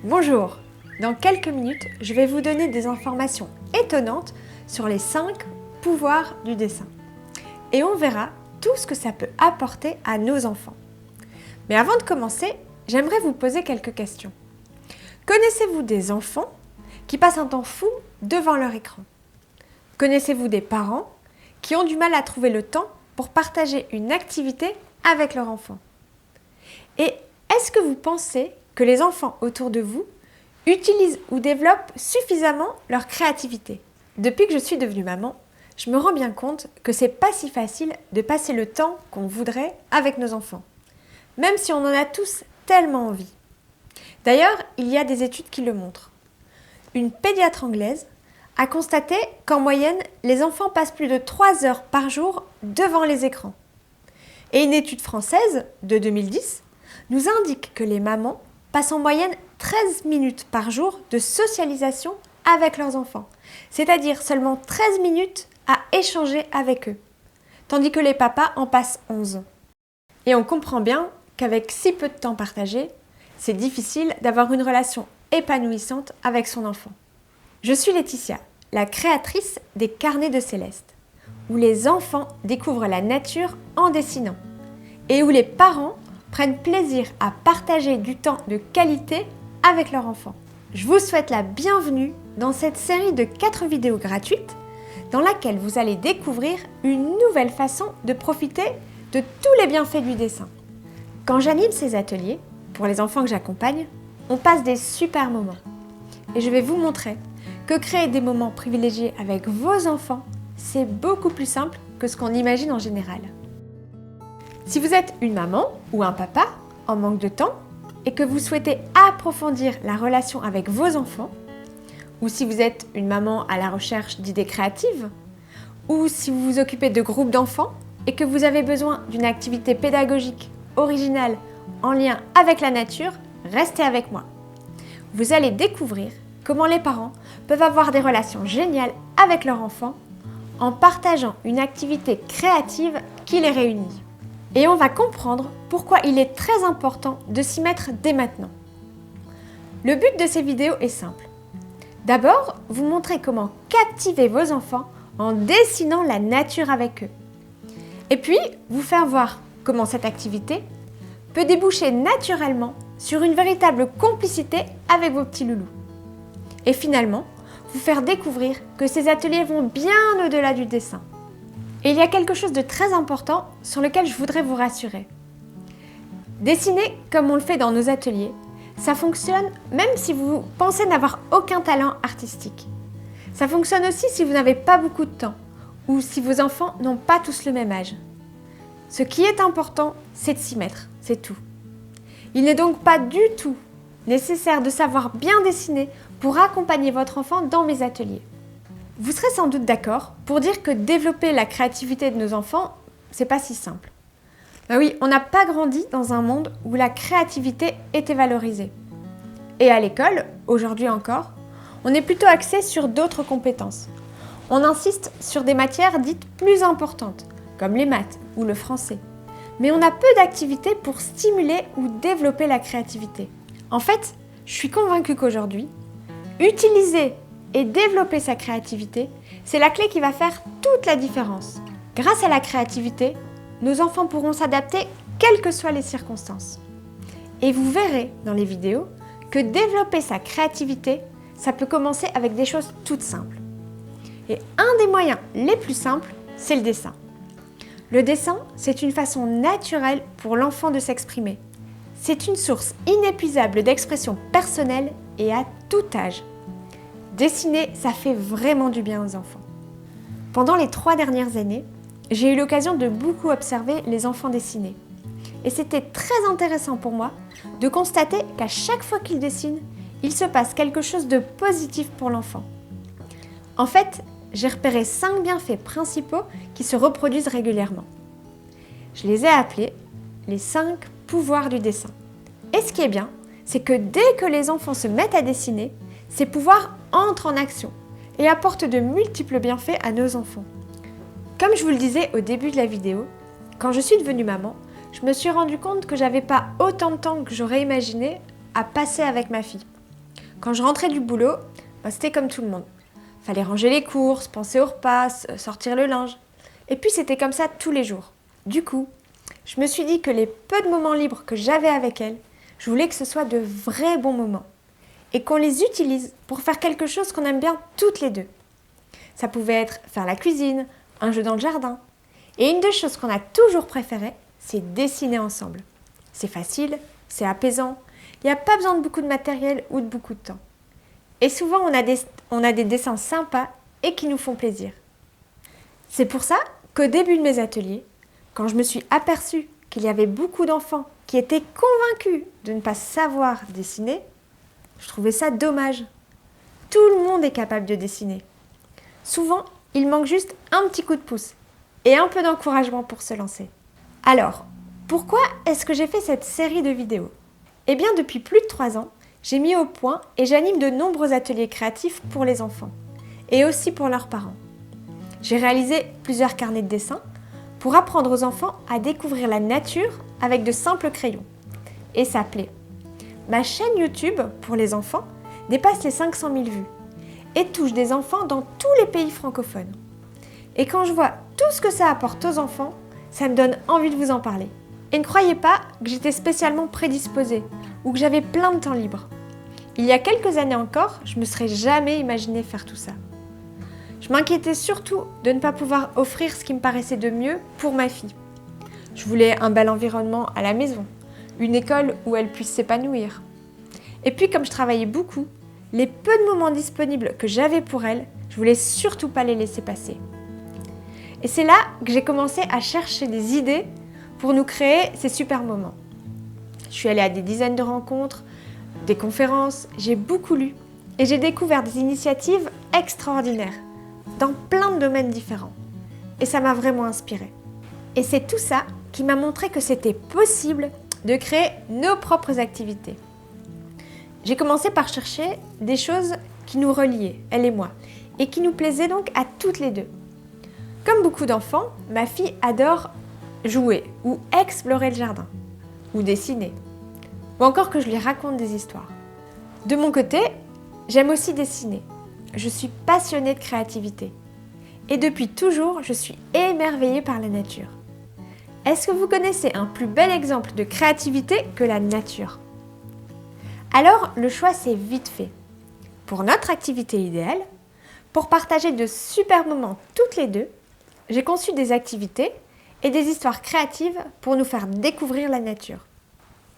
Bonjour! Dans quelques minutes, je vais vous donner des informations étonnantes sur les 5 pouvoirs du dessin. Et on verra tout ce que ça peut apporter à nos enfants. Mais avant de commencer, j'aimerais vous poser quelques questions. Connaissez-vous des enfants qui passent un temps fou devant leur écran? Connaissez-vous des parents qui ont du mal à trouver le temps pour partager une activité avec leur enfant? Et est-ce que vous pensez que les enfants autour de vous utilisent ou développent suffisamment leur créativité? Depuis que je suis devenue maman, je me rends bien compte que c'est pas si facile de passer le temps qu'on voudrait avec nos enfants, même si on en a tous tellement envie. D'ailleurs, il y a des études qui le montrent. Une pédiatre anglaise a constaté qu'en moyenne, les enfants passent plus de 3 heures par jour devant les écrans. Et une étude française de 2010 nous indique que les mamans passent en moyenne 13 minutes par jour de socialisation avec leurs enfants, c'est-à-dire seulement 13 minutes à échanger avec eux, tandis que les papas en passent 11. Et on comprend bien qu'avec si peu de temps partagé, c'est difficile d'avoir une relation épanouissante avec son enfant. Je suis Laetitia, la créatrice des Carnets de Céleste, où les enfants découvrent la nature en dessinant et où les parents prennent plaisir à partager du temps de qualité avec leur enfant. Je vous souhaite la bienvenue dans cette série de 4 vidéos gratuites dans laquelle vous allez découvrir une nouvelle façon de profiter de tous les bienfaits du dessin. Quand j'anime ces ateliers, pour les enfants que j'accompagne, on passe des super moments. Et je vais vous montrer que créer des moments privilégiés avec vos enfants, c'est beaucoup plus simple que ce qu'on imagine en général. Si vous êtes une maman ou un papa en manque de temps et que vous souhaitez approfondir la relation avec vos enfants, ou si vous êtes une maman à la recherche d'idées créatives, ou si vous vous occupez de groupes d'enfants et que vous avez besoin d'une activité pédagogique originale en lien avec la nature, restez avec moi. Vous allez découvrir comment les parents peuvent avoir des relations géniales avec leur enfant en partageant une activité créative qui les réunit. Et on va comprendre pourquoi il est très important de s'y mettre dès maintenant. Le but de ces vidéos est simple. D'abord, vous montrer comment captiver vos enfants en dessinant la nature avec eux. Et puis, vous faire voir comment cette activité peut déboucher naturellement sur une véritable complicité avec vos petits loulous. Et finalement, vous faire découvrir que ces ateliers vont bien au-delà du dessin. Et il y a quelque chose de très important sur lequel je voudrais vous rassurer. Dessiner comme on le fait dans nos ateliers, ça fonctionne même si vous pensez n'avoir aucun talent artistique. Ça fonctionne aussi si vous n'avez pas beaucoup de temps ou si vos enfants n'ont pas tous le même âge. Ce qui est important, c'est de s'y mettre, c'est tout. Il n'est donc pas du tout nécessaire de savoir bien dessiner pour accompagner votre enfant dans mes ateliers. Vous serez sans doute d'accord pour dire que développer la créativité de nos enfants, c'est pas si simple. Ben oui, on n'a pas grandi dans un monde où la créativité était valorisée. Et à l'école, aujourd'hui encore, on est plutôt axé sur d'autres compétences. On insiste sur des matières dites plus importantes, comme les maths ou le français. Mais on a peu d'activités pour stimuler ou développer la créativité. En fait, je suis convaincue qu'aujourd'hui, utiliser et développer sa créativité, c'est la clé qui va faire toute la différence. Grâce à la créativité, nos enfants pourront s'adapter quelles que soient les circonstances. Et vous verrez dans les vidéos que développer sa créativité, ça peut commencer avec des choses toutes simples. Et un des moyens les plus simples, c'est le dessin. Le dessin, c'est une façon naturelle pour l'enfant de s'exprimer. C'est une source inépuisable d'expression personnelle et à tout âge. Dessiner, ça fait vraiment du bien aux enfants. Pendant les 3 dernières années, j'ai eu l'occasion de beaucoup observer les enfants dessiner. Et c'était très intéressant pour moi de constater qu'à chaque fois qu'ils dessinent, il se passe quelque chose de positif pour l'enfant. En fait, j'ai repéré 5 bienfaits principaux qui se reproduisent régulièrement. Je les ai appelés les 5 pouvoirs du dessin. Et ce qui est bien, c'est que dès que les enfants se mettent à dessiner, ces pouvoirs entrent en action et apportent de multiples bienfaits à nos enfants. Comme je vous le disais au début de la vidéo, quand je suis devenue maman, je me suis rendu compte que j'avais pas autant de temps que j'aurais imaginé à passer avec ma fille. Quand je rentrais du boulot, c'était comme tout le monde. Fallait ranger les courses, penser au repas, sortir le linge. Et puis c'était comme ça tous les jours. Du coup, je me suis dit que les peu de moments libres que j'avais avec elle, je voulais que ce soit de vrais bons moments. Et qu'on les utilise pour faire quelque chose qu'on aime bien toutes les deux. Ça pouvait être faire la cuisine, un jeu dans le jardin. Et une des choses qu'on a toujours préférées, c'est dessiner ensemble. C'est facile, c'est apaisant, il n'y a pas besoin de beaucoup de matériel ou de beaucoup de temps. Et souvent, on a des dessins sympas et qui nous font plaisir. C'est pour ça qu'au début de mes ateliers, quand je me suis aperçue qu'il y avait beaucoup d'enfants qui étaient convaincus de ne pas savoir dessiner, je trouvais ça dommage. Tout le monde est capable de dessiner. Souvent, il manque juste un petit coup de pouce et un peu d'encouragement pour se lancer. Alors, pourquoi est-ce que j'ai fait cette série de vidéos ? Eh bien, depuis plus de 3 ans, j'ai mis au point et j'anime de nombreux ateliers créatifs pour les enfants et aussi pour leurs parents. J'ai réalisé plusieurs carnets de dessin pour apprendre aux enfants à découvrir la nature avec de simples crayons. Et ça plaît. Ma chaîne YouTube pour les enfants dépasse les 500 000 vues et touche des enfants dans tous les pays francophones. Et quand je vois tout ce que ça apporte aux enfants, ça me donne envie de vous en parler. Et ne croyez pas que j'étais spécialement prédisposée ou que j'avais plein de temps libre. Il y a quelques années encore, je ne me serais jamais imaginé faire tout ça. Je m'inquiétais surtout de ne pas pouvoir offrir ce qui me paraissait de mieux pour ma fille. Je voulais un bel environnement à la maison, une école où elle puisse s'épanouir. Et puis comme je travaillais beaucoup, les peu de moments disponibles que j'avais pour elle, je voulais surtout pas les laisser passer. Et c'est là que j'ai commencé à chercher des idées pour nous créer ces super moments. Je suis allée à des dizaines de rencontres, des conférences, j'ai beaucoup lu et j'ai découvert des initiatives extraordinaires dans plein de domaines différents. Et ça m'a vraiment inspirée. Et c'est tout ça qui m'a montré que c'était possible de créer nos propres activités. J'ai commencé par chercher des choses qui nous reliaient, elle et moi, et qui nous plaisaient donc à toutes les deux. Comme beaucoup d'enfants, ma fille adore jouer ou explorer le jardin, ou dessiner, ou encore que je lui raconte des histoires. De mon côté, j'aime aussi dessiner. Je suis passionnée de créativité. Et depuis toujours, je suis émerveillée par la nature. Est-ce que vous connaissez un plus bel exemple de créativité que la nature ? Alors, le choix s'est vite fait. Pour notre activité idéale, pour partager de super moments toutes les deux, j'ai conçu des activités et des histoires créatives pour nous faire découvrir la nature.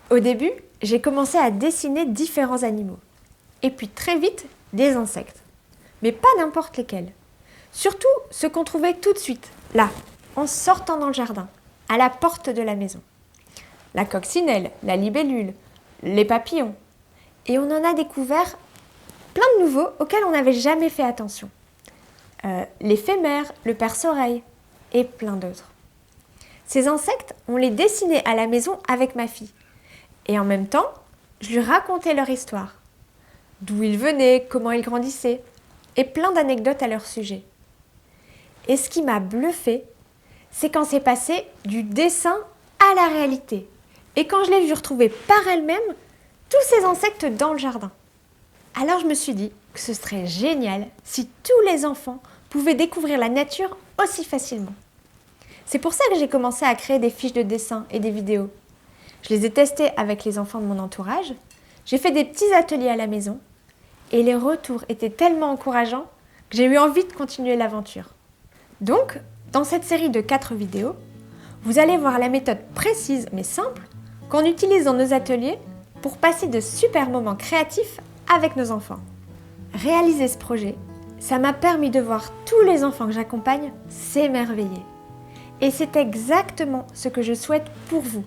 Au début, j'ai commencé à dessiner différents animaux. Et puis très vite, des insectes. Mais pas n'importe lesquels. Surtout ceux qu'on trouvait tout de suite, là, en sortant dans le jardin, à la porte de la maison. La coccinelle, la libellule, les papillons. Et on en a découvert plein de nouveaux auxquels on n'avait jamais fait attention. L'éphémère, le perce-oreille et plein d'autres. Ces insectes, on les dessinait à la maison avec ma fille. Et en même temps, je lui racontais leur histoire. D'où ils venaient, comment ils grandissaient, et plein d'anecdotes à leur sujet. Et ce qui m'a bluffée, c'est quand c'est passé du dessin à la réalité. Et quand je l'ai vue retrouver par elle-même tous ces insectes dans le jardin. Alors je me suis dit que ce serait génial si tous les enfants pouvaient découvrir la nature aussi facilement. C'est pour ça que j'ai commencé à créer des fiches de dessin et des vidéos. Je les ai testées avec les enfants de mon entourage, j'ai fait des petits ateliers à la maison et les retours étaient tellement encourageants que j'ai eu envie de continuer l'aventure. Donc, dans cette série de 4 vidéos, vous allez voir la méthode précise mais simple qu'on utilise dans nos ateliers pour passer de super moments créatifs avec nos enfants. Réaliser ce projet, ça m'a permis de voir tous les enfants que j'accompagne s'émerveiller. Et c'est exactement ce que je souhaite pour vous.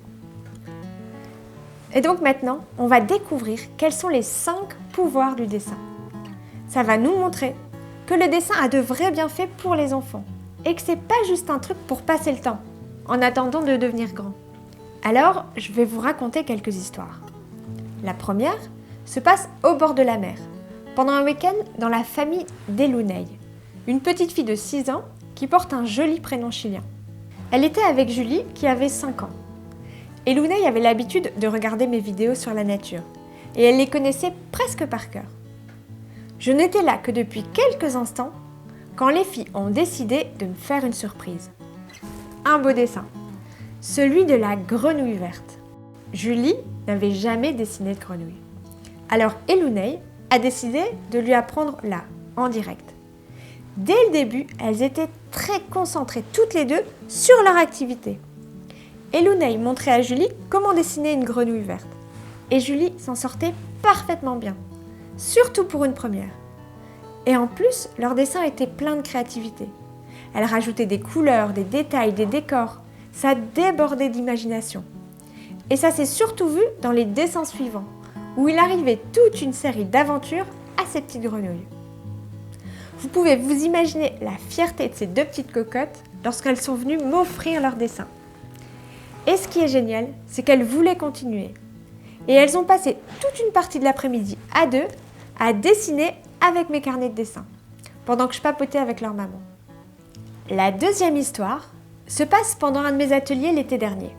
Et donc maintenant, on va découvrir quels sont les 5 pouvoirs du dessin. Ça va nous montrer que le dessin a de vrais bienfaits pour les enfants et que c'est pas juste un truc pour passer le temps en attendant de devenir grand. Alors, je vais vous raconter quelques histoires. La première se passe au bord de la mer, pendant un week-end dans la famille d'Elunei, une petite fille de 6 ans qui porte un joli prénom chilien. Elle était avec Julie qui avait 5 ans. Elunei avait l'habitude de regarder mes vidéos sur la nature et elle les connaissait presque par cœur. Je n'étais là que depuis quelques instants quand les filles ont décidé de me faire une surprise. Un beau dessin, celui de la grenouille verte. Julie n'avait jamais dessiné de grenouille. Alors Elouneï a décidé de lui apprendre là, en direct. Dès le début, elles étaient très concentrées toutes les deux sur leur activité. Elouneï montrait à Julie comment dessiner une grenouille verte. Et Julie s'en sortait parfaitement bien, surtout pour une première. Et en plus, leur dessin était plein de créativité. Elle rajoutait des couleurs, des détails, des décors. Ça débordait d'imagination. Et ça s'est surtout vu dans les dessins suivants, où il arrivait toute une série d'aventures à ces petites grenouilles. Vous pouvez vous imaginer la fierté de ces deux petites cocottes lorsqu'elles sont venues m'offrir leur dessin. Et ce qui est génial, c'est qu'elles voulaient continuer. Et elles ont passé toute une partie de l'après-midi à deux à dessiner avec mes carnets de dessin, pendant que je papotais avec leur maman. La deuxième histoire se passe pendant un de mes ateliers l'été dernier.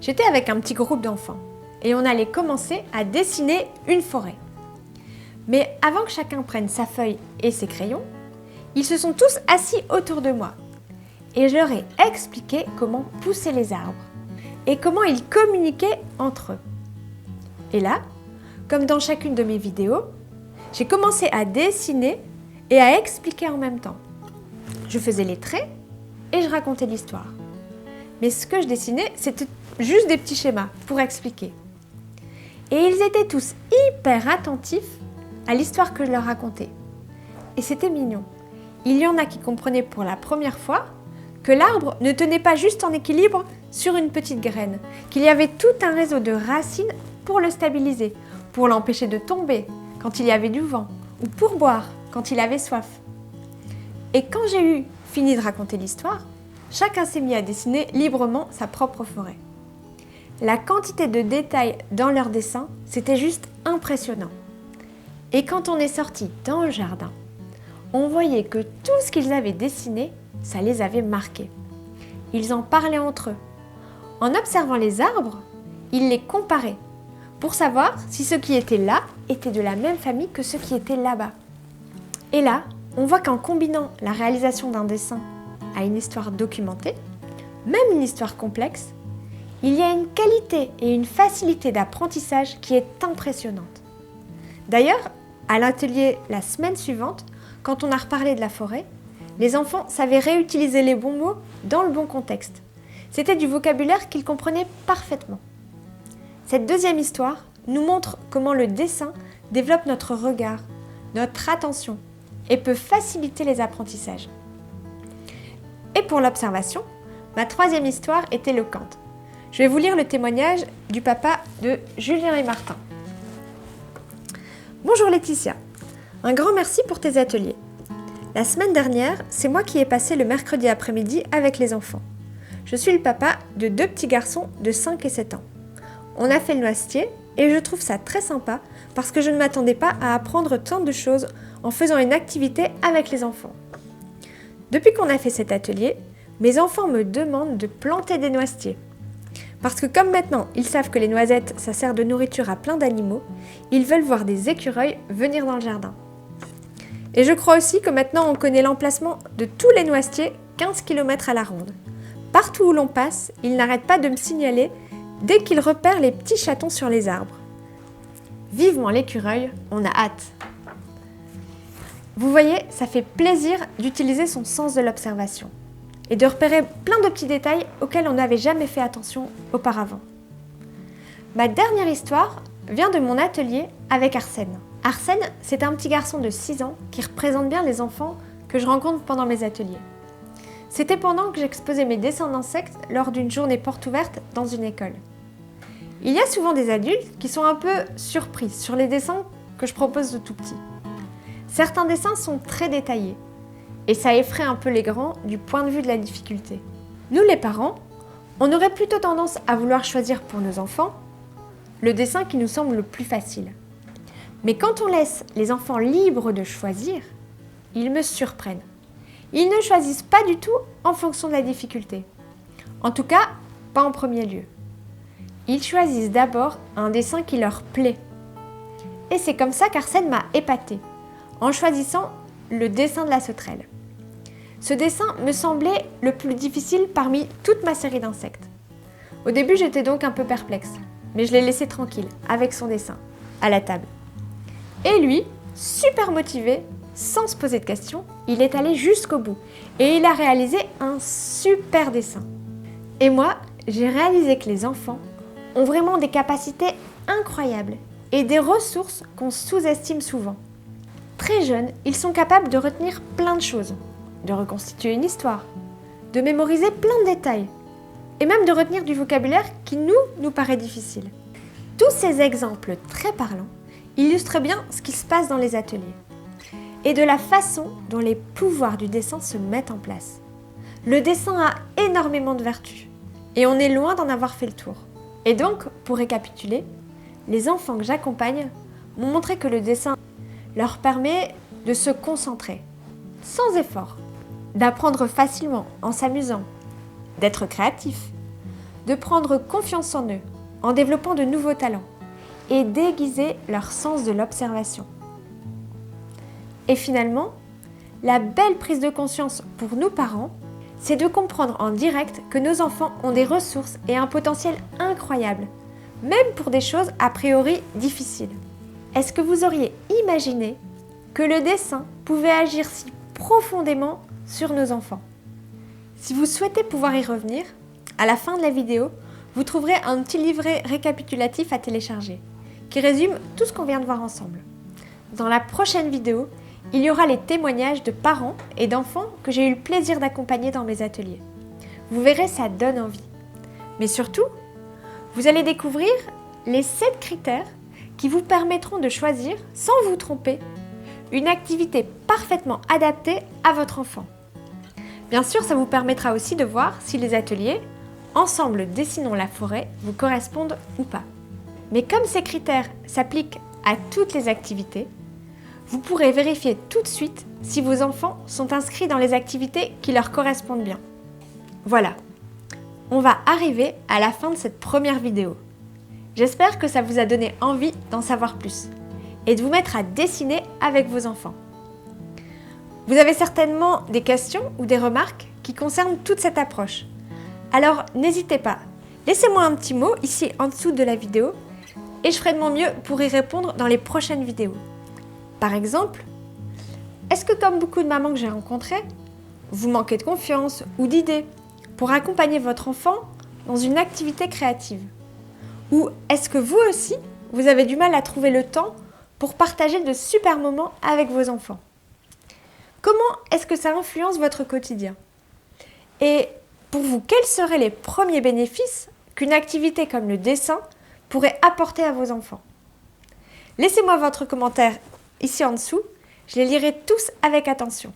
J'étais avec un petit groupe d'enfants et on allait commencer à dessiner une forêt. Mais avant que chacun prenne sa feuille et ses crayons, ils se sont tous assis autour de moi et je leur ai expliqué comment pousser les arbres et comment ils communiquaient entre eux. Et là, comme dans chacune de mes vidéos, j'ai commencé à dessiner et à expliquer en même temps. Je faisais les traits et je racontais l'histoire. Mais ce que je dessinais, c'était juste des petits schémas pour expliquer. Et ils étaient tous hyper attentifs à l'histoire que je leur racontais. Et c'était mignon. Il y en a qui comprenaient pour la première fois que l'arbre ne tenait pas juste en équilibre sur une petite graine, qu'il y avait tout un réseau de racines pour le stabiliser, pour l'empêcher de tomber quand il y avait du vent, ou pour boire quand il avait soif. Et quand j'ai eu fini de raconter l'histoire, chacun s'est mis à dessiner librement sa propre forêt. La quantité de détails dans leurs dessins, c'était juste impressionnant. Et quand on est sorti dans le jardin, on voyait que tout ce qu'ils avaient dessiné, ça les avait marqués. Ils en parlaient entre eux. En observant les arbres, ils les comparaient pour savoir si ceux qui étaient là étaient de la même famille que ceux qui étaient là-bas. Et là, on voit qu'en combinant la réalisation d'un dessin à une histoire documentée, même une histoire complexe, il y a une qualité et une facilité d'apprentissage qui est impressionnante. D'ailleurs, à l'atelier la semaine suivante, quand on a reparlé de la forêt, les enfants savaient réutiliser les bons mots dans le bon contexte. C'était du vocabulaire qu'ils comprenaient parfaitement. Cette deuxième histoire nous montre comment le dessin développe notre regard, notre attention et peut faciliter les apprentissages. Et pour l'observation, ma troisième histoire est éloquente. Je vais vous lire le témoignage du papa de Julien et Martin. Bonjour Laetitia, un grand merci pour tes ateliers. La semaine dernière, c'est moi qui ai passé le mercredi après-midi avec les enfants. Je suis le papa de deux petits garçons de 5 et 7 ans. On a fait le noisetier et je trouve ça très sympa parce que je ne m'attendais pas à apprendre tant de choses en faisant une activité avec les enfants. Depuis qu'on a fait cet atelier, mes enfants me demandent de planter des noisetiers. Parce que comme maintenant ils savent que les noisettes ça sert de nourriture à plein d'animaux, ils veulent voir des écureuils venir dans le jardin. Et je crois aussi que maintenant on connaît l'emplacement de tous les noisetiers 15 km à la ronde. Partout où l'on passe, ils n'arrêtent pas de me signaler dès qu'ils repèrent les petits chatons sur les arbres. Vivement l'écureuil, on a hâte. Vous voyez, ça fait plaisir d'utiliser son sens de l'observation et de repérer plein de petits détails auxquels on n'avait jamais fait attention auparavant. Ma dernière histoire vient de mon atelier avec Arsène. Arsène, c'est un petit garçon de 6 ans qui représente bien les enfants que je rencontre pendant mes ateliers. C'était pendant que j'exposais mes dessins d'insectes lors d'une journée porte ouverte dans une école. Il y a souvent des adultes qui sont un peu surpris sur les dessins que je propose de tout petit. Certains dessins sont très détaillés et ça effraie un peu les grands du point de vue de la difficulté. Nous les parents, on aurait plutôt tendance à vouloir choisir pour nos enfants le dessin qui nous semble le plus facile. Mais quand on laisse les enfants libres de choisir, ils me surprennent. Ils ne choisissent pas du tout en fonction de la difficulté. En tout cas, pas en premier lieu. Ils choisissent d'abord un dessin qui leur plaît. Et c'est comme ça qu'Arsène m'a épatée, en choisissant le dessin de la sauterelle. Ce dessin me semblait le plus difficile parmi toute ma série d'insectes. Au début, j'étais donc un peu perplexe, mais je l'ai laissé tranquille avec son dessin, à la table. Et lui, super motivé, sans se poser de questions, il est allé jusqu'au bout et il a réalisé un super dessin. Et moi, j'ai réalisé que les enfants ont vraiment des capacités incroyables et des ressources qu'on sous-estime souvent. Très jeunes, ils sont capables de retenir plein de choses, de reconstituer une histoire, de mémoriser plein de détails et même de retenir du vocabulaire qui nous paraît difficile. Tous ces exemples très parlants illustrent bien ce qui se passe dans les ateliers et de la façon dont les pouvoirs du dessin se mettent en place. Le dessin a énormément de vertus et on est loin d'en avoir fait le tour. Et donc, pour récapituler, les enfants que j'accompagne m'ont montré que le dessin leur permet de se concentrer, sans effort, d'apprendre facilement en s'amusant, d'être créatifs, de prendre confiance en eux en développant de nouveaux talents et d'aiguiser leur sens de l'observation. Et finalement, la belle prise de conscience pour nous parents, c'est de comprendre en direct que nos enfants ont des ressources et un potentiel incroyable, même pour des choses a priori difficiles. Est-ce que vous auriez imaginé que le dessin pouvait agir si profondément sur nos enfants? Si vous souhaitez pouvoir y revenir, à la fin de la vidéo, vous trouverez un petit livret récapitulatif à télécharger, qui résume tout ce qu'on vient de voir ensemble. Dans la prochaine vidéo, il y aura les témoignages de parents et d'enfants que j'ai eu le plaisir d'accompagner dans mes ateliers. Vous verrez, ça donne envie. Mais surtout, vous allez découvrir les 7 critères qui vous permettront de choisir, sans vous tromper, une activité parfaitement adaptée à votre enfant. Bien sûr, ça vous permettra aussi de voir si les ateliers « Ensemble, dessinons la forêt » vous correspondent ou pas. Mais comme ces critères s'appliquent à toutes les activités, vous pourrez vérifier tout de suite si vos enfants sont inscrits dans les activités qui leur correspondent bien. Voilà, on va arriver à la fin de cette première vidéo. J'espère que ça vous a donné envie d'en savoir plus et de vous mettre à dessiner avec vos enfants. Vous avez certainement des questions ou des remarques qui concernent toute cette approche. Alors n'hésitez pas, laissez-moi un petit mot ici en dessous de la vidéo et je ferai de mon mieux pour y répondre dans les prochaines vidéos. Par exemple, est-ce que comme beaucoup de mamans que j'ai rencontrées, vous manquez de confiance ou d'idées pour accompagner votre enfant dans une activité créative? Ou est-ce que vous aussi, vous avez du mal à trouver le temps pour partager de super moments avec vos enfants? Comment est-ce que ça influence votre quotidien? Et pour vous, quels seraient les premiers bénéfices qu'une activité comme le dessin pourrait apporter à vos enfants? Laissez-moi votre commentaire ici en dessous, je les lirai tous avec attention.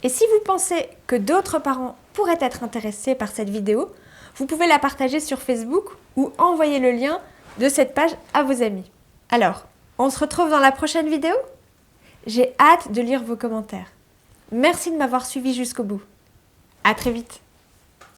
Et si vous pensez que d'autres parents pourraient être intéressés par cette vidéo, vous pouvez la partager sur Facebook ou envoyer le lien de cette page à vos amis. Alors, on se retrouve dans la prochaine vidéo? J'ai hâte de lire vos commentaires. Merci de m'avoir suivi jusqu'au bout. À très vite.